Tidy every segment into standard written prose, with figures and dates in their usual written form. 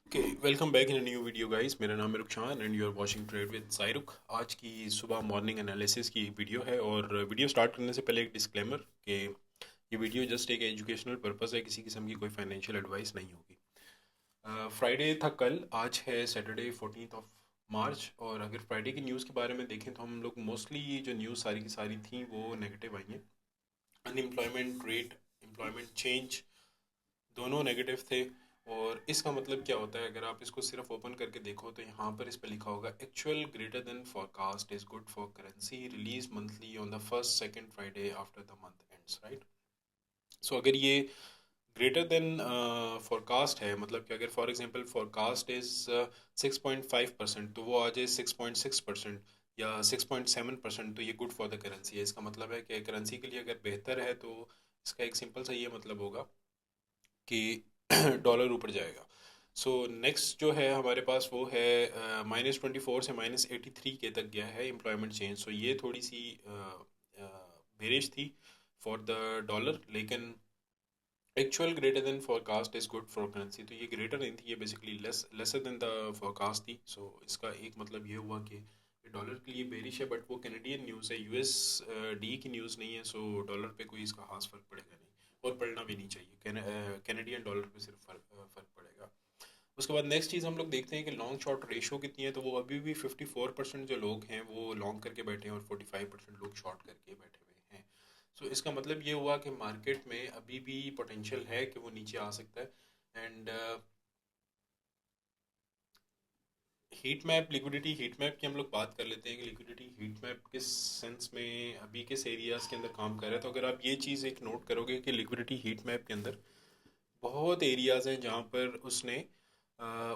Okay, welcome back in a new video guys. मेरा नाम है Rukhshan and you are watching trade with Sairukh. आज की सुबह मॉर्निंग एनालिसिस की वीडियो है और वीडियो स्टार्ट करने से पहले एक डिस्क्लेमर कि ये वीडियो जस्ट एक एजुकेशनल पर्पस है, किसी किस्म की कोई फाइनेंशियल एडवाइस नहीं होगी। फ्राइडे था कल, आज है सैटरडे 14 मार्च। और अगर फ्राइडे की न्यूज़ के बारे में देखें तो हम लोग मोस्टली जो न्यूज़ सारी की सारी थी वो नेगेटिव आई हैं। अनएम्प्लॉयमेंट रेट, एम्प्लॉयमेंट चेंज दोनों नेगेटिव थे। और इसका मतलब क्या होता है, अगर आप इसको सिर्फ ओपन करके देखो तो यहाँ पर इस पर लिखा होगा actual greater than forecast is good for currency release monthly on the first second Friday after the month ends, right. So अगर ये ग्रेटर देन फॉरकास्ट है, मतलब कि अगर फॉर एग्जांपल फॉरकास्ट इज 6.5%, तो वो आ जाए 6.6% या 6.7%, तो ये गुड फॉर द करेंसी है। इसका मतलब है कि करेंसी के लिए अगर बेहतर है तो इसका एक सिंपल सा ये मतलब होगा कि डॉलर ऊपर जाएगा। सो नेक्स्ट जो है हमारे पास वो है -24 से -83 के तक गया है एम्प्लॉयमेंट चेंज। सो ये थोड़ी सी बेरिश थी फॉर द डॉलर, लेकिन actual greater then forecast is good for currency, तो ये ग्रेटर नहीं थी, ये basically lesser than the forecast थी। सो इसका एक मतलब ये हुआ कि डॉलर के लिए बेरिश है, बट वो कैनेडियन न्यूज़ है, यूएस डी की न्यूज़ नहीं है। सो डॉलर पे कोई इसका खास फर्क पड़ेगा नहीं, और पड़ना भी नहीं चाहिए। कैनेडियन डॉलर पे सिर्फ फर्क पड़ेगा। उसके बाद नेक्स्ट चीज़ हम लोग देखते हैं कि लॉन्ग शॉर्ट रेशो कितनी है, तो वो अभी भी 54% जो लोग हैं वो लॉन्ग करके बैठे हैं और 45% लोग शॉर्ट करके बैठे हुए हैं। सो इसका मतलब ये हुआ कि मार्केट में अभी भी पोटेंशियल है कि वो नीचे आ सकता है। And heat map, liquidity heat map की हम लोग बात कर लेते हैं कि लिक्विडिटी हीट मैप किस सेंस में अभी किस एरियाज़ के अंदर काम कर रहा है। तो अगर आप ये चीज़ एक नोट करोगे कि लिक्विडिटी हीट मैप के अंदर बहुत एरियाज़ हैं जहाँ पर उसने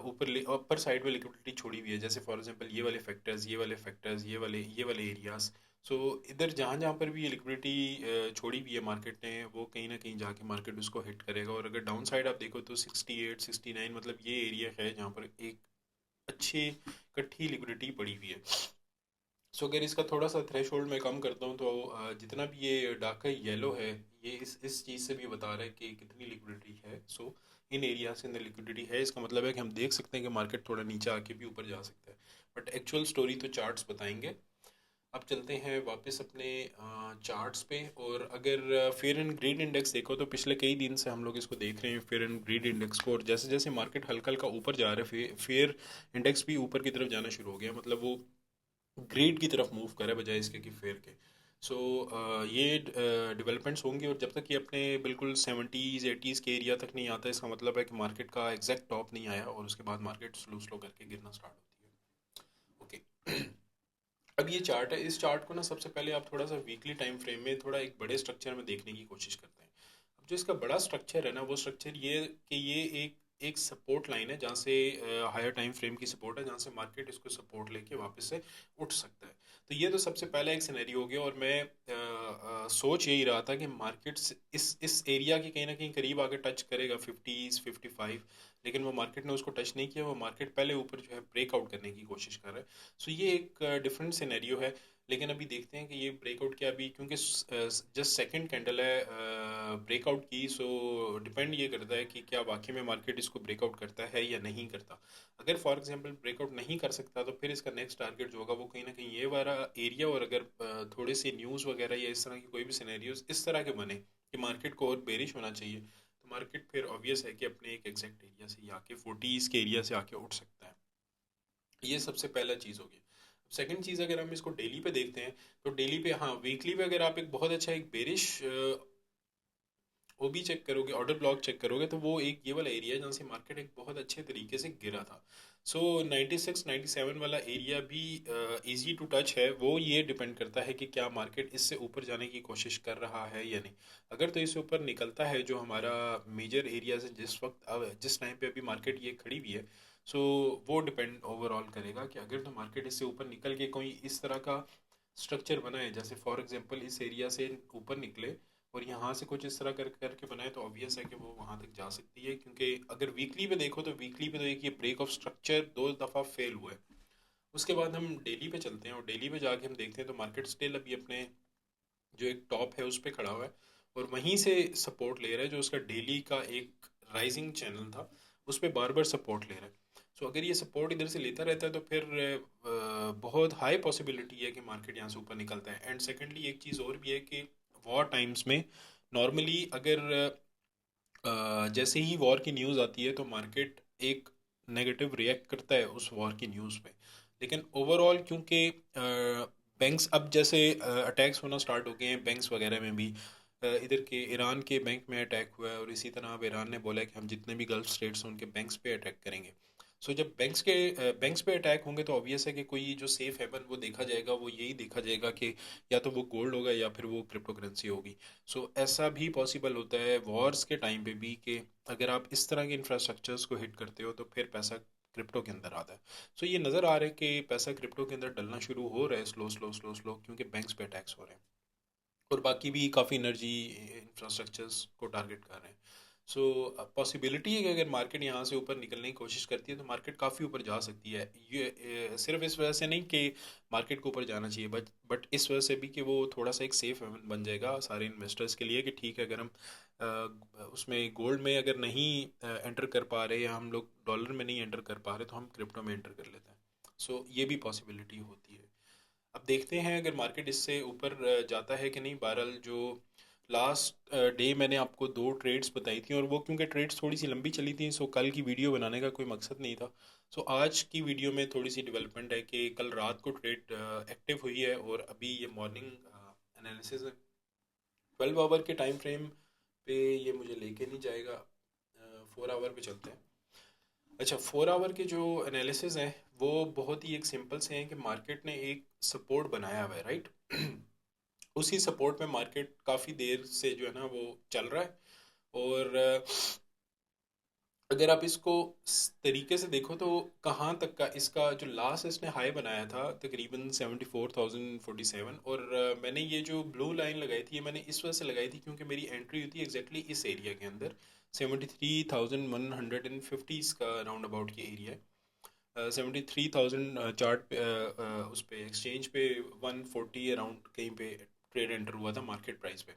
ऊपर अपर साइड में लिक्विडिटी छोड़ी हुई है, जैसे फॉर एग्जांपल ये वाले फैक्टर्स, ये वाले फैक्टर्स, ये वाले एरियाज़। सो इधर जहाँ जहाँ पर भी ये लिक्विडिटी छोड़ी हुई है मार्केट ने, वो कहीं ना कहीं जाके मार्केट उसको हिट करेगा। और अगर डाउन साइड आप देखो तो 68 69, मतलब ये एरिया है जहाँ पर एक अच्छी इकट्ठी लिक्विडिटी पड़ी हुई है। सो अगर इसका थोड़ा सा थ्रेशोल्ड मैं कम करता हूँ तो जितना भी ये डार्क येलो है, ये इस चीज़ से भी बता रहा है कि कितनी लिक्विडिटी है। सो इन एरिया से अंदर लिक्विडिटी है, इसका मतलब है कि हम देख सकते हैं कि मार्केट थोड़ा नीचे आके भी ऊपर जा सकता है। बट एक्चुअल स्टोरी तो चार्ट्स बताएंगे। अब चलते हैं वापस अपने चार्ट्स पे। और अगर फेयर एंड ग्रीड इंडेक्स देखो तो पिछले कई दिन से हम लोग इसको देख रहे हैं फेयर एंड ग्रीड इंडेक्स को, और जैसे जैसे मार्केट हल्का हल्का ऊपर जा रहा है फेयर इंडेक्स भी ऊपर की तरफ जाना शुरू हो गया, मतलब वो ग्रेड की तरफ मूव करे बजाय इसके कि फेयर के। सो ये डेवलपमेंट्स होंगी, और जब तक ये अपने बिल्कुल 70s 80s के एरिया तक नहीं आता, इसका मतलब है कि मार्केट का एग्जैक्ट टॉप नहीं आया और उसके बाद मार्केट स्लो स्लो करके गिरना स्टार्ट होती है। ओके। अब ये चार्ट है, इस चार्ट को ना सबसे पहले आप थोड़ा सा वीकली टाइम फ्रेम में थोड़ा एक बड़े स्ट्रक्चर में देखने की कोशिश करते हैं। अब जो इसका बड़ा स्ट्रक्चर है ना, वो स्ट्रक्चर ये कि ये एक एक सपोर्ट लाइन है जहाँ से हायर टाइम फ्रेम की सपोर्ट है, जहाँ से मार्केट इसको सपोर्ट लेके वापस से उठ सकता है। तो ये तो सबसे पहला एक सिनेरियो हो गया, और मैं सोच यही रहा था कि मार्केट इस एरिया के कहीं ना कहीं करीब आके टच करेगा 50s 55, लेकिन वो मार्केट ने उसको टच नहीं किया। वो मार्केट पहले ऊपर जो है ब्रेकआउट करने की कोशिश कर रहा है। सो ये एक डिफरेंट सिनेरियो है। लेकिन अभी देखते हैं कि ये ब्रेकआउट क्या, अभी क्योंकि जस्ट सेकंड कैंडल है ब्रेकआउट की। सो डिपेंड ये करता है कि क्या वाकई में मार्केट इसको ब्रेकआउट करता है या नहीं करता। अगर फॉर एग्जांपल ब्रेकआउट नहीं कर सकता तो फिर इसका नेक्स्ट टारगेट जो होगा वो कहीं ना कहीं ये वाला एरिया। और अगर थोड़े से न्यूज़ वगैरह या इस तरह की कोई भी सिनेरियोज इस तरह के बने कि मार्केट को और बेरिश होना चाहिए, तो मार्केट फिर ऑब्वियस है कि अपने एक एग्जैक्ट एरिया से आके 40s के एरिया से आके उठ सकता है। ये सबसे पहला चीज़ होगी। सेकंड चीज़, अगर हम इसको डेली पे देखते हैं तो डेली पे, हाँ वीकली पे अगर आप एक बहुत अच्छा एक बेरिश वो भी चेक करोगे, ऑर्डर ब्लॉक चेक करोगे, तो वो एक ये वाला एरिया है जहाँ से मार्केट एक बहुत अच्छे तरीके से गिरा था। सो 96 97 वाला एरिया भी इजी टू टच है। वो ये डिपेंड करता है कि क्या मार्केट इससे ऊपर जाने की कोशिश कर रहा है या नहीं। अगर तो इससे ऊपर निकलता है, जो हमारा मेजर एरिया है जिस वक्त अब जिस टाइम पे अभी मार्केट ये खड़ी हुई है, सो वो डिपेंड ओवरऑल करेगा कि अगर तो मार्केट इससे ऊपर निकल के कोई इस तरह का स्ट्रक्चर बनाए, जैसे फॉर एग्जांपल इस एरिया से ऊपर निकले और यहाँ से कुछ इस तरह करके बनाए, तो ऑब्वियस है कि वो वहाँ तक जा सकती है। क्योंकि अगर वीकली पे देखो तो वीकली पे तो एक ये ब्रेक ऑफ स्ट्रक्चर दो दफ़ा फेल हुआ है। उसके बाद हम डेली पे चलते हैं, और डेली पे जाके हम देखते हैं तो मार्केट स्टिल अभी अपने जो एक टॉप है उस पर खड़ा हुआ है, और वहीं से सपोर्ट ले रहा है। जो उसका डेली का एक राइजिंग चैनल था उस पर बार बार सपोर्ट ले रहा है। सो अगर ये सपोर्ट इधर से लेता रहता है तो फिर बहुत हाई पॉसिबिलिटी है कि मार्केट यहाँ से ऊपर निकलता है। एंड सेकेंडली एक चीज़ और भी है कि वॉर टाइम्स में नॉर्मली अगर जैसे ही वॉर की न्यूज़ आती है तो मार्केट एक नेगेटिव रिएक्ट करता है उस वॉर की न्यूज़ पे। लेकिन ओवरऑल क्योंकि बैंक्स अब जैसे अटैक्स होना स्टार्ट हो गए हैं बैंक्स वगैरह में भी, इधर के ईरान के बैंक में अटैक हुआ है और इसी तरह अब ईरान ने बोला है कि हम जितने भी गल्फ स्टेट्स हैं उनके बैंक्स पे अटैक करेंगे। सो जब बैंक्स पे अटैक होंगे तो ऑब्वियस है कि कोई जो सेफ हेवन वो देखा जाएगा, वो यही देखा जाएगा कि या तो वो गोल्ड होगा या फिर वो क्रिप्टो करेंसी होगी। सो ऐसा भी पॉसिबल होता है वॉर्स के टाइम पे भी कि अगर आप इस तरह के इंफ्रास्ट्रक्चर्स को हिट करते हो तो फिर पैसा क्रिप्टो के अंदर आता है। सो ये नज़र आ रहा है कि पैसा क्रिप्टो के अंदर डलना शुरू हो रहा है स्लो स्लो स्लो स्लो, क्योंकि बैंक्स पे अटैक्स हो रहे हैं और बाकी भी काफ़ी एनर्जी इंफ्रास्ट्रक्चर्स को टारगेट कर रहे हैं। सो पॉसिबिलिटी है कि अगर मार्केट यहाँ से ऊपर निकलने की कोशिश करती है तो मार्केट काफ़ी ऊपर जा सकती है। ये सिर्फ इस वजह से नहीं कि मार्केट को ऊपर जाना चाहिए, बट इस वजह से भी कि वो थोड़ा सा एक सेफ हेवन बन जाएगा सारे इन्वेस्टर्स के लिए कि ठीक है, अगर हम उसमें गोल्ड में अगर नहीं एंटर कर पा रहे या हम लोग डॉलर में नहीं एंटर कर पा रहे तो हम क्रिप्टो में एंटर कर लेते हैं। सो ये भी पॉसिबिलिटी होती है। अब देखते हैं अगर मार्केट इससे ऊपर जाता है कि नहीं। बहरहाल जो लास्ट डे मैंने आपको दो ट्रेड्स बताई थी और वो क्योंकि ट्रेड्स थोड़ी सी लंबी चली थी, सो कल की वीडियो बनाने का कोई मकसद नहीं था। सो आज की वीडियो में थोड़ी सी डेवलपमेंट है कि कल रात को ट्रेड एक्टिव हुई है और अभी ये मॉर्निंग एनालिसिस है। 12 आवर के टाइम फ्रेम पे ये मुझे लेके नहीं जाएगा, 4 आवर पे चलते हैं। अच्छा, 4 आवर के जो एनालिसिस हैं वो बहुत ही एक सिंपल से हैं कि मार्केट ने एक सपोर्ट बनाया हुआ है, राइट। उसी सपोर्ट में मार्केट काफ़ी देर से जो है ना वो चल रहा है। और अगर आप इसको तरीके से देखो तो कहाँ तक का इसका जो लास्ट इसने हाई बनाया था तकरीबन 74,047। और मैंने ये जो ब्लू लाइन लगाई थी ये मैंने इस वजह से लगाई थी क्योंकि मेरी एंट्री हुई थी एग्जैक्टली इस एरिया के अंदर। 73,150 का राउंड अबाउट ये एरिया है। 73,000 चार्ट पे उस पे एक्सचेंज पे 140 अराउंड कहीं पे ट्रेड एंटर हुआ था मार्केट प्राइस पे।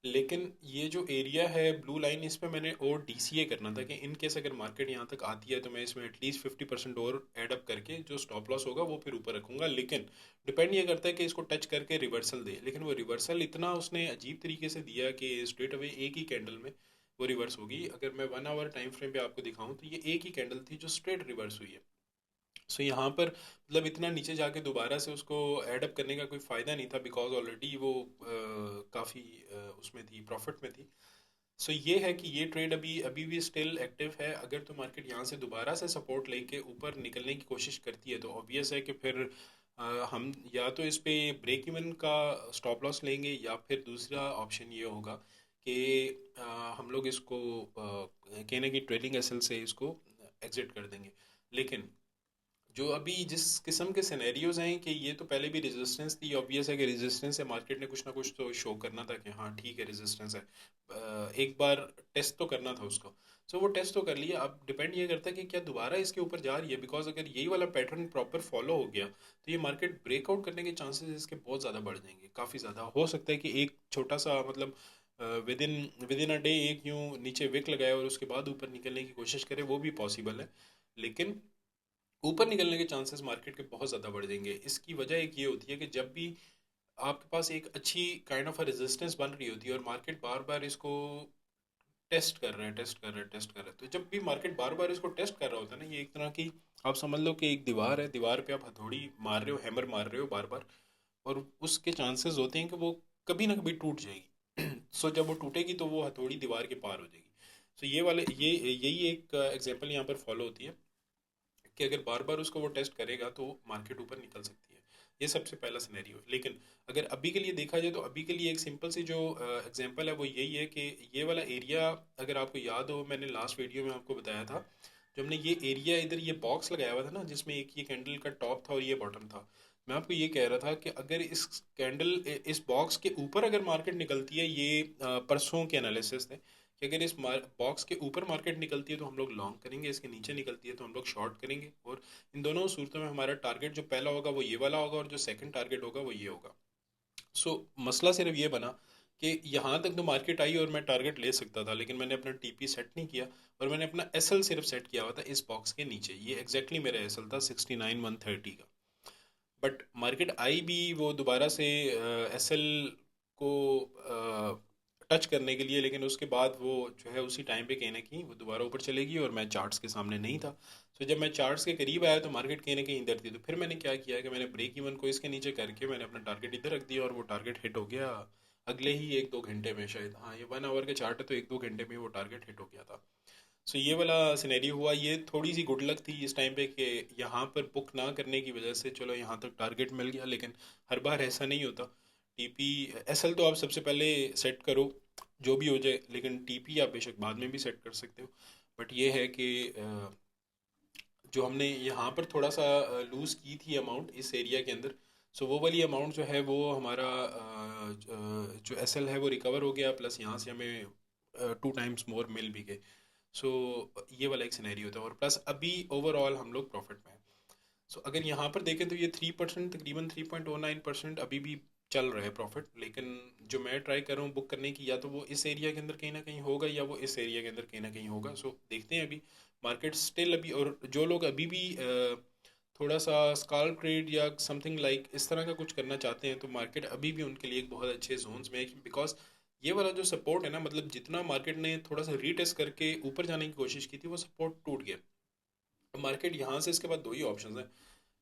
लेकिन ये जो एरिया है ब्लू लाइन, इस पे मैंने और डीसीए करना था कि इन केस अगर मार्केट यहाँ तक आती है तो मैं इसमें एटलीस्ट 50% और एड अप करके जो स्टॉप लॉस होगा वो फिर ऊपर रखूंगा। लेकिन डिपेंड ये करता है कि इसको टच करके रिवर्सल दे, लेकिन वो रिवर्सल इतना उसने अजीब तरीके से दिया कि स्ट्रेट अवे एक ही कैंडल में वो रिवर्स होगी। अगर मैं 1 आवर टाइम फ्रेम पे आपको दिखाऊं तो ये एक ही कैंडल थी जो स्ट्रेट रिवर्स हुई है। सो यहाँ पर मतलब इतना नीचे जाके दोबारा से उसको एडअप करने का कोई फ़ायदा नहीं था बिकॉज ऑलरेडी वो काफ़ी उसमें थी, प्रॉफिट में थी। सो ये है कि ये ट्रेड अभी अभी भी स्टिल एक्टिव है। अगर तो मार्केट यहाँ से दोबारा से सपोर्ट लेके ऊपर निकलने की कोशिश करती है तो ऑब्वियस है कि फिर हम या तो इस पे ब्रेक इवन का स्टॉप लॉस लेंगे या फिर दूसरा ऑप्शन ये होगा कि हम लोग इसको कहने की ट्रेडिंग एसएल से इसको एग्जिट कर देंगे। लेकिन जो अभी जिस किस्म के सिनेरियोज हैं कि ये तो पहले भी रेजिस्टेंस थी, ऑब्वियस है कि रेजिस्टेंस से मार्केट ने कुछ ना कुछ तो शो करना था कि हाँ ठीक है रेजिस्टेंस है। एक बार टेस्ट तो करना था उसको। सो वो टेस्ट तो कर लिया। अब डिपेंड ये करता है कि क्या दोबारा इसके ऊपर जा रही है, बिकॉज अगर यही वाला पैटर्न प्रॉपर फॉलो हो गया तो ये मार्केट ब्रेकआउट करने के चांसेस इसके बहुत ज़्यादा बढ़ जाएंगे। काफ़ी ज़्यादा हो सकता है कि एक छोटा सा मतलब विद इन अ डे एक यूं नीचे विक लगाए और उसके बाद ऊपर निकलने की कोशिश करे, वो भी पॉसिबल है। लेकिन ऊपर निकलने के चांसेस मार्केट के बहुत ज़्यादा बढ़ जाएंगे। इसकी वजह एक ये होती है कि जब भी आपके पास एक अच्छी काइंड ऑफ अ रेजिस्टेंस बन रही होती है और मार्केट बार बार इसको टेस्ट कर रहे हैं टेस्ट कर रहे हैं टेस्ट कर रहे हैं, तो जब भी मार्केट बार बार इसको टेस्ट कर रहा होता है ना, ये एक तरह की आप समझ लो कि एक दीवार है, दीवार पे आप हथौड़ी मार रहे हो, हैमर मार रहे हो बार बार, और उसके चांसेस होते हैं कि वो कभी ना कभी टूट जाएगी। सो जब वो टूटेगी तो वो हथौड़ी दीवार के पार हो जाएगी। सो ये वाले ये यही एक एग्जांपल यहाँ पर फॉलो होती है कि अगर बार बार उसको वो टेस्ट करेगा तो मार्केट ऊपर निकल सकती है। ये सबसे पहला सिनेरियो। लेकिन अगर अभी के लिए देखा जाए तो अभी के लिए एक सिंपल सी जो एग्जांपल है वो यही है कि ये वाला एरिया, अगर आपको याद हो मैंने लास्ट वीडियो में आपको बताया था, जो हमने ये एरिया इधर ये बॉक्स लगाया हुआ था ना जिसमें एक ये कैंडल का टॉप था और ये बॉटम था, मैं आपको ये कह रहा था कि अगर इस कैंडल इस बॉक्स के ऊपर अगर मार्केट निकलती है, ये परसों के एनालिसिस थे कि अगर इस बॉक्स के ऊपर मार्केट निकलती है तो हम लोग लॉन्ग करेंगे, इसके नीचे निकलती है तो हम लोग शॉर्ट करेंगे। और इन दोनों सूरतों में हमारा टारगेट जो पहला होगा वो ये वाला होगा और जो सेकंड टारगेट होगा वो ये होगा। सो मसला सिर्फ ये बना कि यहाँ तक तो मार्केट आई और मैं टारगेट ले सकता था, लेकिन मैंने अपना टीपी सेट नहीं किया और मैंने अपना एसएल सिर्फ सेट किया हुआ था इस बॉक्स के नीचे। ये एग्जैक्टली मेरा एसएल था 69,130 का। बट मार्केट आई भी वो दोबारा से एसएल को टच करने के लिए, लेकिन उसके बाद वो जो है उसी टाइम पे कहीं ना कहीं वो दोबारा ऊपर चलेगी और मैं चार्ट्स के सामने नहीं था। तो जब मैं चार्ट्स के करीब आया तो मार्केट कहीं ना कहीं इधर थी, तो फिर मैंने क्या किया कि मैंने ब्रेक इवन को इसके नीचे करके मैंने अपना टारगेट इधर रख दिया और वो टारगेट हिट हो गया अगले ही 1-2 घंटे में। शायद हाँ, ये 1 आवर के चार्ट है तो 1-2 घंटे में वो टारगेट हिट हो गया था। सो ये वाला सिनेरियो हुआ। ये थोड़ी सी गुड लक थी इस टाइम पे कि यहाँ पर बुक ना करने की वजह से चलो यहाँ तक टारगेट मिल गया, लेकिन हर बार ऐसा नहीं होता। टीपी एसएल तो आप सबसे पहले सेट करो जो भी हो जाए, लेकिन टीपी आप बेशक बाद में भी सेट कर सकते हो। बट ये है कि जो हमने यहाँ पर थोड़ा सा लूज़ की थी अमाउंट इस एरिया के अंदर, सो वो वाली अमाउंट जो है वो हमारा जो एसएल है वो रिकवर हो गया, प्लस यहाँ से हमें 2 टाइम्स मोर मिल भी गए। सो ये वाला एक सिनेरियो था और प्लस अभी ओवरऑल हम लोग प्रॉफिट में हैं। सो अगर यहाँ पर देखें तो ये 3%, तकरीबन 3.09% अभी भी चल रहा है प्रॉफिट। लेकिन जो मैं ट्राई कर रहा हूँ बुक करने की, या तो वो इस एरिया के अंदर कहीं ना कहीं होगा या वो इस एरिया के अंदर कहीं ना कहीं होगा। सो देखते हैं अभी मार्केट स्टिल अभी। और जो लोग अभी भी थोड़ा सा स्काल्प ट्रेड या समथिंग लाइक इस तरह का कुछ करना चाहते हैं तो मार्केट अभी भी उनके लिए एक बहुत अच्छे जोन्स में है, बिकॉज ये वाला जो सपोर्ट है ना, मतलब जितना मार्केट ने थोड़ा सा रीटेस्ट करके ऊपर जाने की कोशिश की थी वो सपोर्ट टूट गया। अब मार्केट यहाँ से इसके बाद दो ही ऑप्शन है,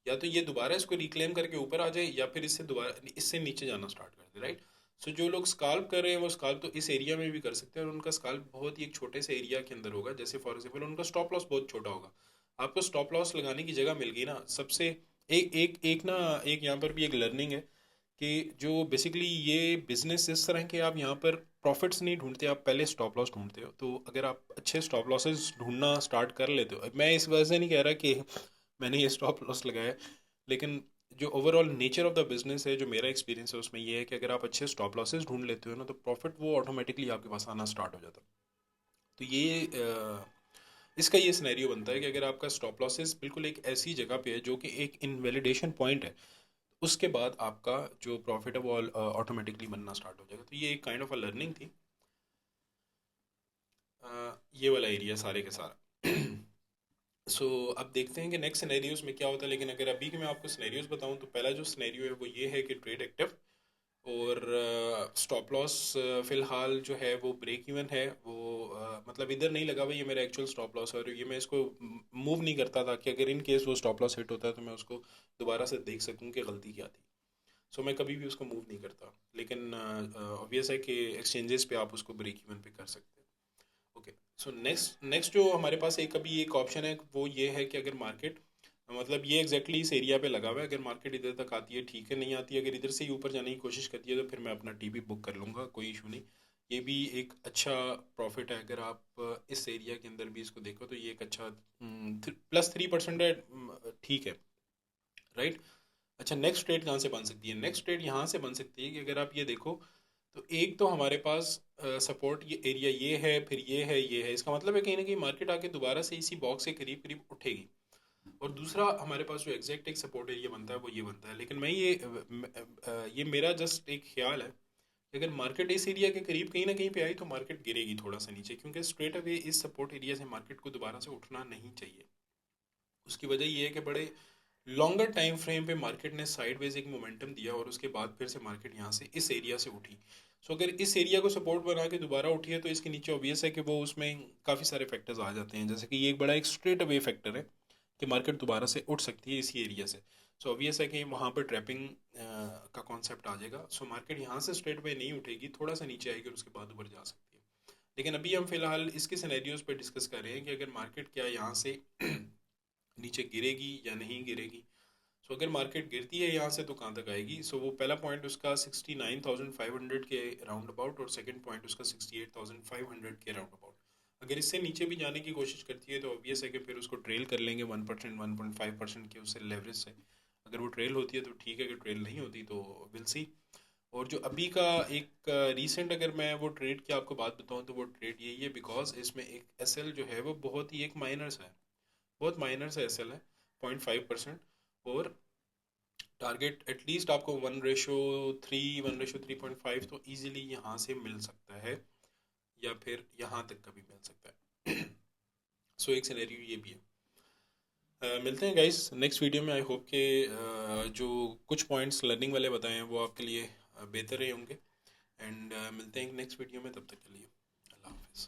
या तो ये दोबारा इसको रिक्लेम करके ऊपर आ जाए या फिर इससे दोबारा इससे नीचे जाना स्टार्ट कर दे, राइट। सो जो लोग स्काल्प कर रहे हैं वो स्काल्प तो इस एरिया में भी कर सकते हैं और उनका स्काल्प बहुत ही एक छोटे से एरिया के अंदर होगा। जैसे फॉर एग्जाम्पल उनका स्टॉप लॉस बहुत छोटा होगा, आपको स्टॉप लॉस लगाने की जगह मिल गई ना सबसे। एक एक एक ना, एक यहाँ पर भी एक लर्निंग है कि जो बेसिकली ये बिजनेस इस तरह के, आप यहाँ पर प्रॉफिट्स नहीं ढूंढते, आप पहले स्टॉप लॉस ढूंढते हो। तो अगर आप अच्छे स्टॉप लॉसेस ढूंढना स्टार्ट कर लेते हो, मैं इस वजह से नहीं कह रहा कि मैंने ये स्टॉप लॉस लगाया है, लेकिन जो overall nature of the business है, जो मेरा एक्सपीरियंस है उसमें ये है कि अगर आप अच्छे स्टॉप लॉसेस ढूंढ लेते हो ना तो प्रॉफिट वो ऑटोमेटिकली आपके पास आना स्टार्ट हो जाता है। तो ये इसका ये सिनेरियो बनता है कि अगर आपका स्टॉप लॉसेस बिल्कुल एक ऐसी जगह पे है जो कि एक इनवैलिडेशन पॉइंट है, उसके बाद आपका जो प्रॉफिट है वो ऑटोमेटिकली बनना स्टार्ट हो जाएगा। तो ये एक काइंड ऑफ अ लर्निंग थी। ये वाला एरिया सारे के सारा। सो अब देखते हैं कि नेक्स्ट सिनेरियोज में क्या होता है। लेकिन अगर अभी के मैं आपको सिनेरियोज बताऊं तो पहला जो सिनेरियो है वो ये है कि ट्रेड एक्टिव और स्टॉप लॉस फिलहाल जो है वो ब्रेक इवन है। वो मतलब इधर नहीं लगा हुआ, ये मेरा एक्चुअल स्टॉप लॉस है और ये मैं इसको मूव नहीं करता था कि अगर इन केस वो स्टॉप लॉस हिट होता है तो मैं उसको दोबारा से देख सकूं कि गलती क्या थी। सो मैं कभी भी उसको मूव नहीं करता, लेकिन ऑब्वियस है कि एक्सचेंजेस पे आप उसको ब्रेक इवन पे कर सकते हैं। ओके। सो नेक्स्ट नेक्स्ट जो हमारे पास एक अभी एक ऑप्शन है वो ये है कि अगर मार्केट, मतलब ये एग्जैक्टली इस एरिया पे लगा हुआ है, अगर मार्केट इधर तक आती है ठीक है, नहीं आती है, अगर इधर से ही ऊपर जाने की कोशिश करती है तो फिर मैं अपना टीपी बुक कर लूँगा, कोई इशू नहीं। ये भी एक अच्छा प्रॉफिट है। अगर आप इस एरिया के अंदर भी इसको देखो तो ये एक अच्छा +3% है, ठीक है, राइट। अच्छा, नेक्स्ट ट्रेड कहाँ से बन सकती है? नेक्स्ट ट्रेड यहाँ से बन सकती है कि अगर आप ये देखो तो एक तो हमारे पास सपोर्ट ये एरिया ये है, फिर ये है, ये है, इसका मतलब है कहीं ना कहीं मार्केट आके दोबारा से इसी बॉक्स के करीब करीब उठेगी। और दूसरा हमारे पास जो एग्जैक्ट एक सपोर्ट एरिया बनता है वो ये बनता है। लेकिन मैं ये मेरा जस्ट एक ख्याल है कि अगर मार्केट इस एरिया के करीब कहीं ना कहीं पे आई तो मार्केट गिरेगी थोड़ा सा नीचे, क्योंकि स्ट्रेट अवे इस सपोर्ट एरिया से मार्केट को दोबारा से उठना नहीं चाहिए। उसकी वजह ये है कि बड़े लॉन्गर टाइम फ्रेम पे मार्केट ने साइडवेज एक मोमेंटम दिया और उसके बाद फिर से मार्केट यहाँ से इस एरिया से उठी। सो अगर इस एरिया को सपोर्ट बना के दोबारा उठी है तो इसके नीचे ऑब्वियस है कि वो उसमें काफ़ी सारे फैक्टर्स आ जाते हैं, जैसे कि ये एक बड़ा एक स्ट्रेट अवे फैक्टर है कि मार्केट दोबारा से उठ सकती है इसी एरिया से। सो ऑब्वियस है कि वहाँ पर ट्रैपिंग का कॉन्सेप्ट आ जाएगा। सो मार्केट यहाँ से स्ट्रेट अवे नहीं उठेगी, थोड़ा सा नीचे आएगी और उसके बाद ऊपर जा सकती है। लेकिन अभी हम फिलहाल इसके सिनेरियोज पे डिस्कस कर रहे हैं कि अगर मार्केट क्या यहाँ से नीचे गिरेगी या नहीं गिरेगी। सो अगर मार्केट गिरती है यहाँ से तो कहाँ तक आएगी? सो वो पहला पॉइंट उसका 69,500 के राउंड अबाउट और सेकंड पॉइंट उसका 68,500 के राउंड अबाउट। अगर इससे नीचे भी जाने की कोशिश करती है तो ऑब्वियस है कि फिर उसको ट्रेल कर लेंगे 1%, 1.5% के उससे लेवरेज से। अगर वो ट्रेल होती है तो ठीक है, अगर ट्रेल नहीं होती तो विल सी। और जो अभी का एक रीसेंट अगर मैं वो ट्रेड की आपको बात बताऊँ तो वो ट्रेड यही है, बिकॉज इसमें एक एसएल जो है वो बहुत ही एक माइनर सा है, बहुत माइनर सा एसएल है, 0.5%। और टारगेट एटलीस्ट आपको 1:3, 1:3.5 तो इजीली यहाँ से मिल सकता है, या फिर यहाँ तक का भी मिल सकता है। सो एक सिनेरियो ये भी है। मिलते हैं गाइस नेक्स्ट वीडियो में। आई होप कि जो कुछ पॉइंट्स लर्निंग वाले बताए हैं वो आपके लिए बेहतर रहे होंगे। एंड मिलते हैं नेक्स्ट वीडियो में, तब तक के लिए अल्लाह हाफिज़।